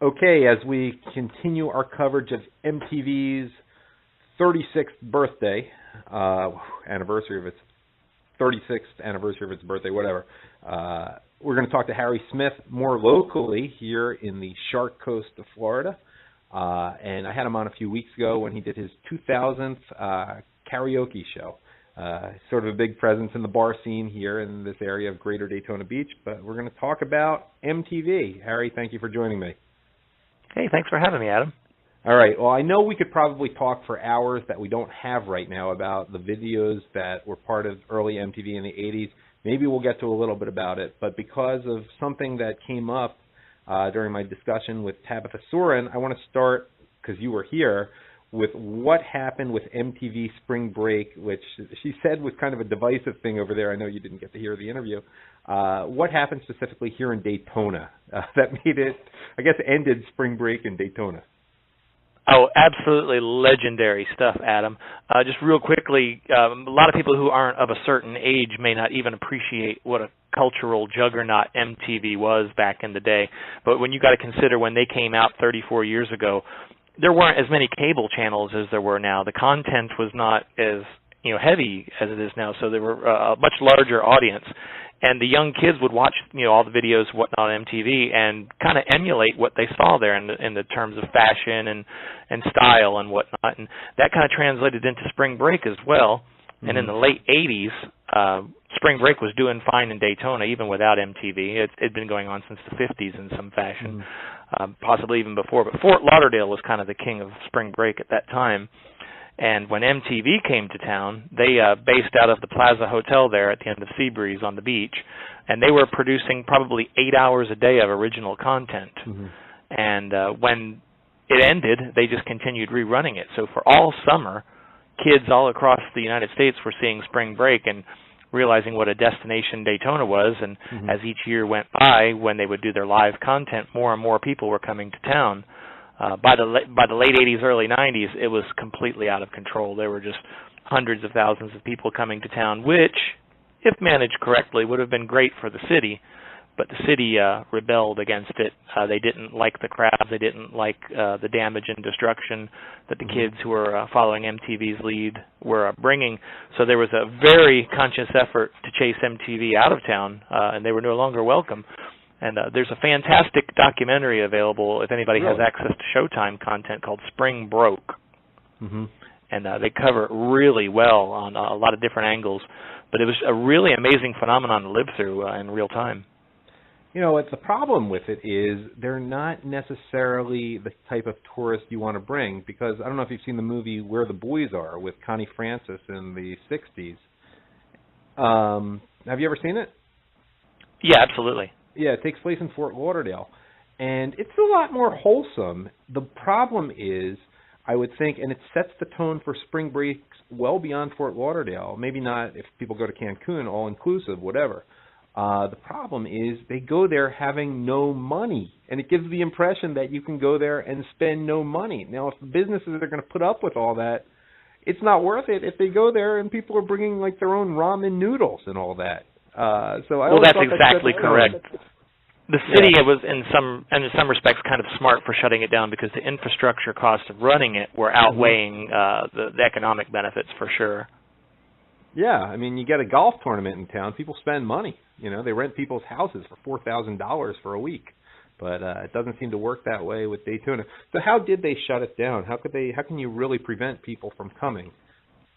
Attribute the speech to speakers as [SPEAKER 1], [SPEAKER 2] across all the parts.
[SPEAKER 1] Okay, as we continue our coverage of MTV's 36th birthday, anniversary of its 36th anniversary of its birthday, whatever, we're going to talk to Harry Smith more locally here in the Shark Coast of Florida. And I had him on a few weeks ago when he did his 2000th karaoke show. Sort of a big presence in the bar scene here in this area of Greater Daytona Beach. But we're going to talk about MTV. Harry, thank you for joining me.
[SPEAKER 2] Hey, thanks for having me, Adam.
[SPEAKER 1] All right. Well, I know we could probably talk for hours that we don't have right now about the videos that were part of early MTV in the 80s. Maybe we'll get to a little bit about it. But because of something that came up during my discussion with Tabitha Soren, I want to start, because you were here, with what happened with MTV Spring Break, which she said was kind of a divisive thing over there. I know you didn't get to hear the interview. What happened specifically here in Daytona that made it, I guess, ended Spring Break in Daytona?
[SPEAKER 2] Oh, absolutely legendary stuff, Adam. Just real quickly, a lot of people who aren't of a certain age may not even appreciate what a cultural juggernaut MTV was back in the day. But when you got to consider when they came out 34 years ago, there weren't as many cable channels as there were now. The content was not as heavy as it is now, so there were a much larger audience. And the young kids would watch all the videos, whatnot, on MTV and kind of emulate what they saw there in the terms of fashion and style and whatnot. And that kind of translated into Spring Break as well. Mm-hmm. And in the late 80s, Spring Break was doing fine in Daytona, even without MTV. It'd been going on since the 50s in some fashion, possibly even before. But Fort Lauderdale was kind of the king of Spring Break at that time. And when MTV came to town, they based out of the Plaza Hotel there at the end of Seabreeze on the beach, and they were producing probably 8 hours a day of original content. Mm-hmm. And when it ended, they just continued rerunning it. So for all summer, kids all across the United States were seeing Spring Break and realizing what a destination Daytona was. And as each year went by, when they would do their live content, more and more people were coming to town. By the late 80s, early 90s, it was completely out of control. There were just hundreds of thousands of people coming to town, which, if managed correctly, would have been great for the city. But the city rebelled against it. They didn't like the crowds. They didn't like the damage and destruction that the kids who were following MTV's lead were bringing. So there was a very conscious effort to chase MTV out of town, and they were no longer welcome. And there's a fantastic documentary available if anybody has access to Showtime content called Spring Broke. Mm-hmm. And they cover it really well on a lot of different angles. But it was a really amazing phenomenon to live through in real time.
[SPEAKER 1] It's the problem with it is they're not necessarily the type of tourist you want to bring, because I don't know if you've seen the movie Where the Boys Are with Connie Francis in the 60s. Have you ever seen it?
[SPEAKER 2] Yeah, absolutely.
[SPEAKER 1] Yeah, it takes place in Fort Lauderdale, and it's a lot more wholesome. The problem is, I would think, and it sets the tone for spring breaks well beyond Fort Lauderdale. Maybe not if people go to Cancun, all-inclusive, whatever. The problem is they go there having no money, and it gives the impression that you can go there and spend no money. Now, if the businesses are going to put up with all that, it's not worth it if they go there and people are bringing like their own ramen noodles and all that.
[SPEAKER 2] Well, that's exactly correct. The city was in some respects kind of smart for shutting it down because the infrastructure costs of running it were outweighing the economic benefits for sure.
[SPEAKER 1] Yeah, I mean, you get a golf tournament in town, people spend money. They rent people's houses for $4,000 for a week, but it doesn't seem to work that way with Daytona. So how did they shut it down? How can you really prevent people from coming?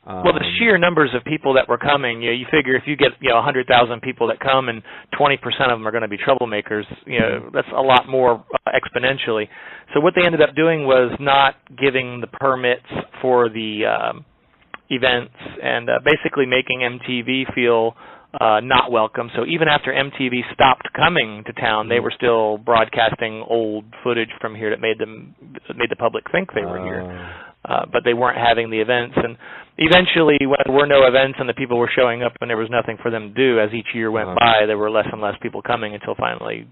[SPEAKER 2] Well, the sheer numbers of people that were coming, you figure if you get 100,000 people that come and 20% of them are going to be troublemakers, that's a lot more exponentially. So what they ended up doing was not giving the permits for the events and basically making MTV feel not welcome. So even after MTV stopped coming to town, they were still broadcasting old footage from here that made the public think they were here. But they weren't having the events. And eventually, when there were no events and the people were showing up and there was nothing for them to do, as each year went by, there were less and less people coming until finally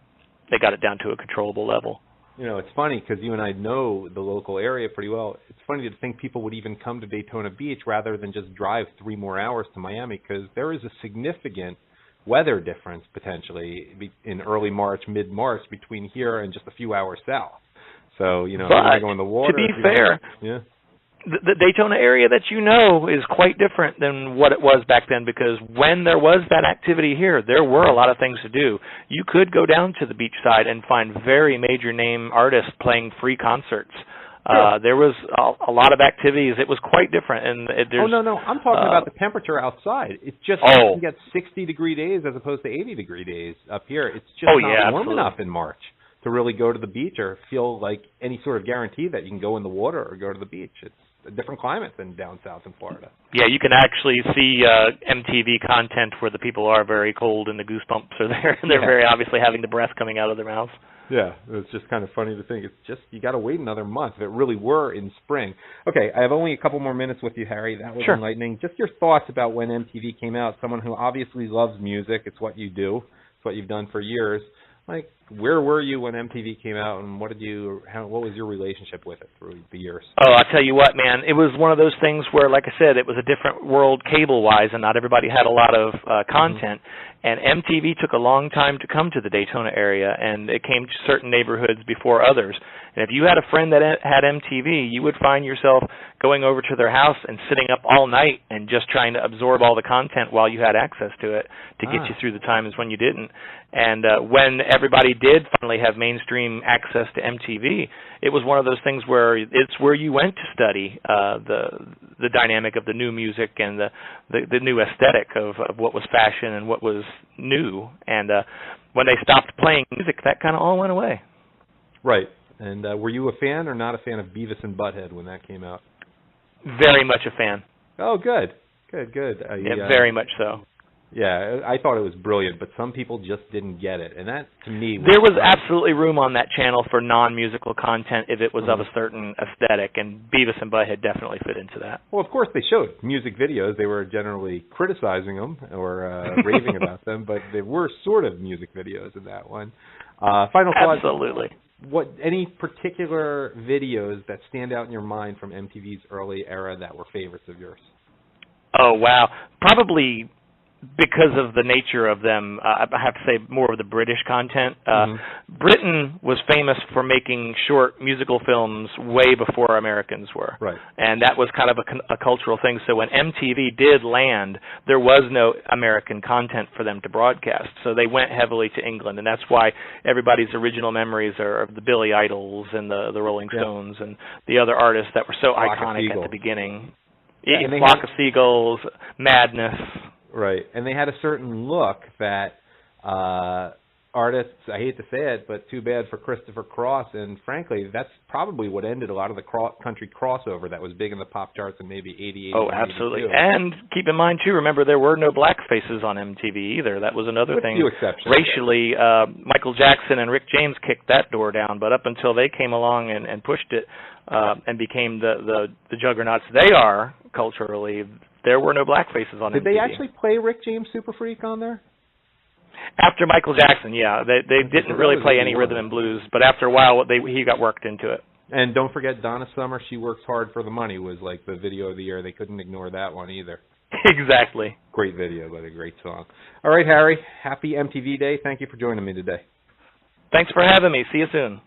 [SPEAKER 2] they got it down to a controllable level.
[SPEAKER 1] It's funny because you and I know the local area pretty well. It's funny to think people would even come to Daytona Beach rather than just drive 3 more hours to Miami, because there is a significant weather difference potentially in early March, mid-March between here and just a few hours south. So, you know, if
[SPEAKER 2] but
[SPEAKER 1] you want to go in the water.
[SPEAKER 2] To be fair,
[SPEAKER 1] yeah.
[SPEAKER 2] the Daytona area that you know is quite different than what it was back then, because when there was that activity here, there were a lot of things to do. You could go down to the beach side and find very major name artists playing free concerts. Sure. There was a lot of activities. It was quite different. And there's,
[SPEAKER 1] no. I'm talking about the temperature outside. It's just you can get 60-degree days as opposed to 80-degree days up here. It's just not warm enough in March to really go to the beach or feel like any sort of guarantee that you can go in the water or go to the beach. It's a different climate than down south in Florida.
[SPEAKER 2] Yeah, you can actually see MTV content where the people are very cold and the goosebumps are there, and they're very obviously having the breath coming out of their mouths.
[SPEAKER 1] Yeah, it's just kind of funny to think. It's just, you got to wait another month if it really were in spring. Okay, I have only a couple more minutes with you, Harry. That was enlightening. Just your thoughts about when MTV came out. Someone who obviously loves music. It's what you do. It's what you've done for years. Like, where were you when MTV came out, and what was your relationship with it through the years?
[SPEAKER 2] Oh, I'll tell you what, man. It was one of those things where, like I said, it was a different world cable-wise, and not everybody had a lot of content. And MTV took a long time to come to the Daytona area, and it came to certain neighborhoods before others. And if you had a friend that had MTV, you would find yourself going over to their house and sitting up all night and just trying to absorb all the content while you had access to it to get you through the times when you didn't. And when everybody did finally have mainstream access to MTV, it was one of those things where it's where you went to study the dynamic of the new music and the new aesthetic of what was fashion and what was new. And when they stopped playing music, that kind of all went away.
[SPEAKER 1] Right. And were you a fan or not a fan of Beavis and Butthead when that came out?
[SPEAKER 2] Very much a fan.
[SPEAKER 1] Oh, good. Good.
[SPEAKER 2] Yeah, very much so.
[SPEAKER 1] Yeah, I thought it was brilliant, but some people just didn't get it. And that, to me,
[SPEAKER 2] there was absolutely room on that channel for non-musical content if it was of a certain aesthetic, and Beavis and Butthead definitely fit into that.
[SPEAKER 1] Well, of course, they showed music videos. They were generally criticizing them or raving about them, but they were sort of music videos in that one. Final thought.
[SPEAKER 2] Absolutely.
[SPEAKER 1] Any particular videos that stand out in your mind from MTV's early era that were favorites of yours?
[SPEAKER 2] Oh, wow. Probably because of the nature of them, I have to say more of the British content. Britain was famous for making short musical films way before Americans were.
[SPEAKER 1] Right.
[SPEAKER 2] And that was kind of a cultural thing. So when MTV did land, there was no American content for them to broadcast. So they went heavily to England, and that's why everybody's original memories are of the Billy Idols and the Rolling Stones and the other artists that were so iconic at the beginning.
[SPEAKER 1] Yeah,
[SPEAKER 2] Flock of Seagulls, Madness.
[SPEAKER 1] Right, and they had a certain look that artists, I hate to say it, but too bad for Christopher Cross, and frankly, that's probably what ended a lot of the country crossover that was big in the pop charts in maybe 88.
[SPEAKER 2] Oh, absolutely. And keep in mind, too, remember there were no black faces on MTV either. That was another thing.
[SPEAKER 1] With few exceptions.
[SPEAKER 2] Racially, Michael Jackson and Rick James kicked that door down, but up until they came along and pushed it and became the juggernauts they are culturally, there were no black faces on MTV.
[SPEAKER 1] Did they actually play Rick James Super Freak on there?
[SPEAKER 2] After Michael Jackson, yeah. They didn't really play any rhythm and blues, but after a while he got worked into it.
[SPEAKER 1] And don't forget Donna Summer, She Works Hard for the Money was like the video of the year. They couldn't ignore that one either.
[SPEAKER 2] Exactly.
[SPEAKER 1] Great video, but a great song. All right, Harry, happy MTV Day. Thank you for joining me today.
[SPEAKER 2] Thanks for having me. See you soon.